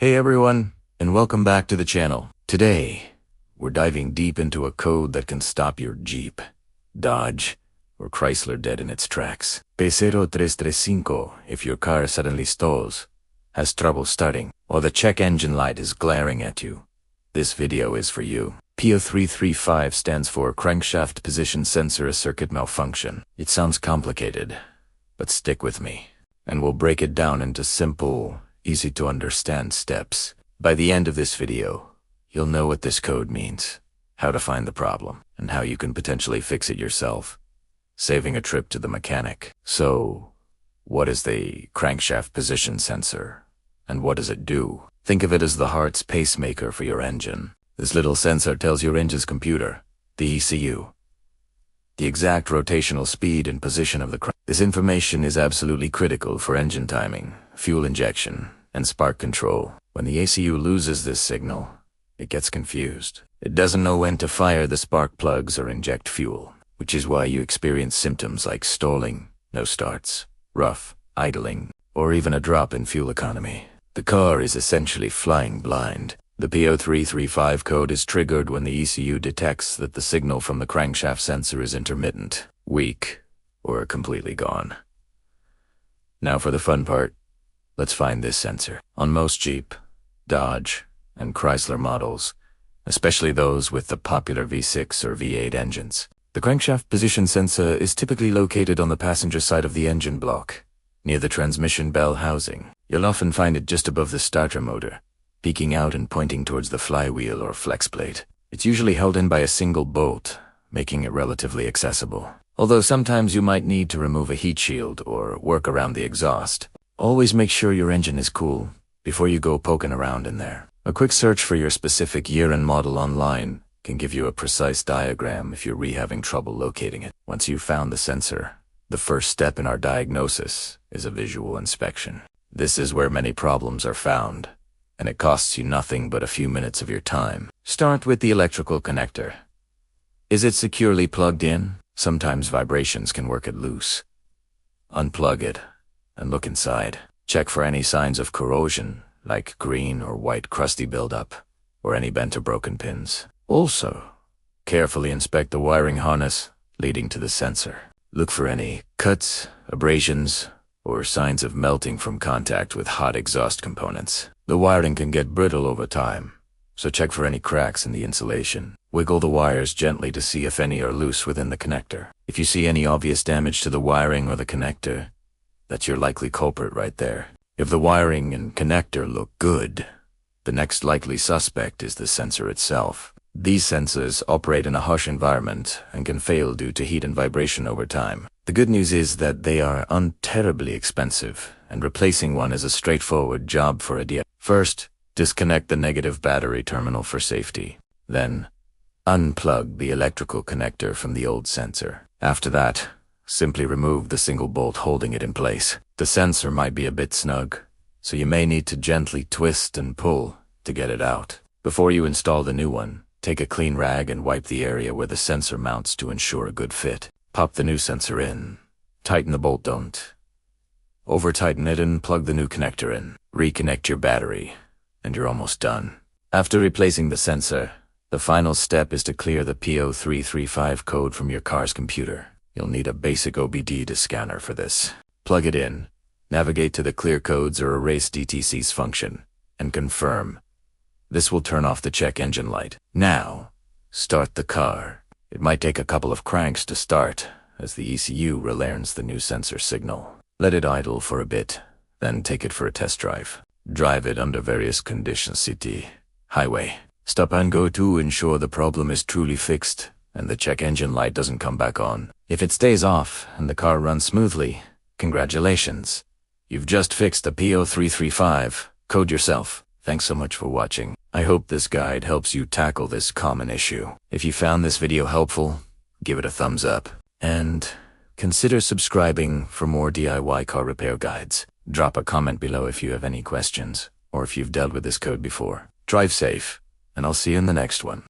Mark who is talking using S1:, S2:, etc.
S1: Hey everyone, and welcome back to the channel. Today, we're diving deep into a code that can stop your Jeep, Dodge, or Chrysler dead in its tracks. P0335 if your car suddenly stalls, has trouble starting, or the check engine light is glaring at you. This video is for you. P0335 stands for Crankshaft Position Sensor Circuit Malfunction. It sounds complicated, but stick with me, and we'll break it down into simple, easy to understand steps. By the end of this video, you'll know what this code means, how to find the problem, and how you can potentially fix it yourself, saving a trip to the mechanic. So, what is the crankshaft position sensor, and what does it do? Think of it as the heart's pacemaker for your engine. This little sensor tells your engine's computer, the ECU, the exact rotational speed and position of the crank. This information is absolutely critical for engine timing, fuel injection, and spark control. When the ECU loses this signal, it gets confused. It doesn't know when to fire the spark plugs or inject fuel, which is why you experience symptoms like stalling, no starts, rough, idling, or even a drop in fuel economy. The car is essentially flying blind. The P0335 code is triggered when the ECU detects that the signal from the crankshaft sensor is intermittent, weak, or completely gone. Now for the fun part. Let's find this sensor. On most Jeep, Dodge, and Chrysler models, especially those with the popular V6 or V8 engines, the crankshaft position sensor is typically located on the passenger side of the engine block, near the transmission bell housing. You'll often find it just above the starter motor, peeking out and pointing towards the flywheel or flex plate. It's usually held in by a single bolt, making it relatively accessible. Although sometimes you might need to remove a heat shield or work around the exhaust. Always make sure your engine is cool before you go poking around in there. A quick search for your specific year and model online can give you a precise diagram if you're having trouble locating it. Once you've found the sensor, the first step in our diagnosis is a visual inspection. This is where many problems are found, and it costs you nothing but a few minutes of your time. Start with the electrical connector. Is it securely plugged in? Sometimes vibrations can work it loose. Unplug it and look inside. Check for any signs of corrosion, like green or white crusty buildup, or any bent or broken pins. Also, carefully inspect the wiring harness leading to the sensor. Look for any cuts, abrasions, or signs of melting from contact with hot exhaust components. The wiring can get brittle over time, so check for any cracks in the insulation. Wiggle the wires gently to see if any are loose within the connector. If you see any obvious damage to the wiring or the connector, that's your likely culprit right there. If the wiring and connector look good, the next likely suspect is the sensor itself. These sensors operate in a harsh environment and can fail due to heat and vibration over time. The good news is that they are unterribly expensive, and replacing one is a straightforward job for a DIY. First, disconnect the negative battery terminal for safety. Then, unplug the electrical connector from the old sensor. After that, simply remove the single bolt holding it in place. The sensor might be a bit snug, so you may need to gently twist and pull to get it out. Before you install the new one, take a clean rag and wipe the area where the sensor mounts to ensure a good fit. Pop the new sensor in. Tighten the bolt, don't over-tighten it, and plug the new connector in. Reconnect your battery, and you're almost done. After replacing the sensor, the final step is to clear the P0335 code from your car's computer. You'll need a basic OBD scanner for this. Plug it in, navigate to the clear codes or erase DTC's function, and confirm. This will turn off the check engine light. Now, start the car. It might take a couple of cranks to start, as the ECU relearns the new sensor signal. Let it idle for a bit, then take it for a test drive. Drive it under various conditions: city, highway. Stop and go to ensure the problem is truly fixed and the check engine light doesn't come back on. If it stays off and the car runs smoothly, congratulations. You've just fixed the P0335. Code yourself. Thanks so much for watching. I hope this guide helps you tackle this common issue. If you found this video helpful, give it a thumbs up. And consider subscribing for more DIY car repair guides. Drop a comment below if you have any questions, or if you've dealt with this code before. Drive safe, and I'll see you in the next one.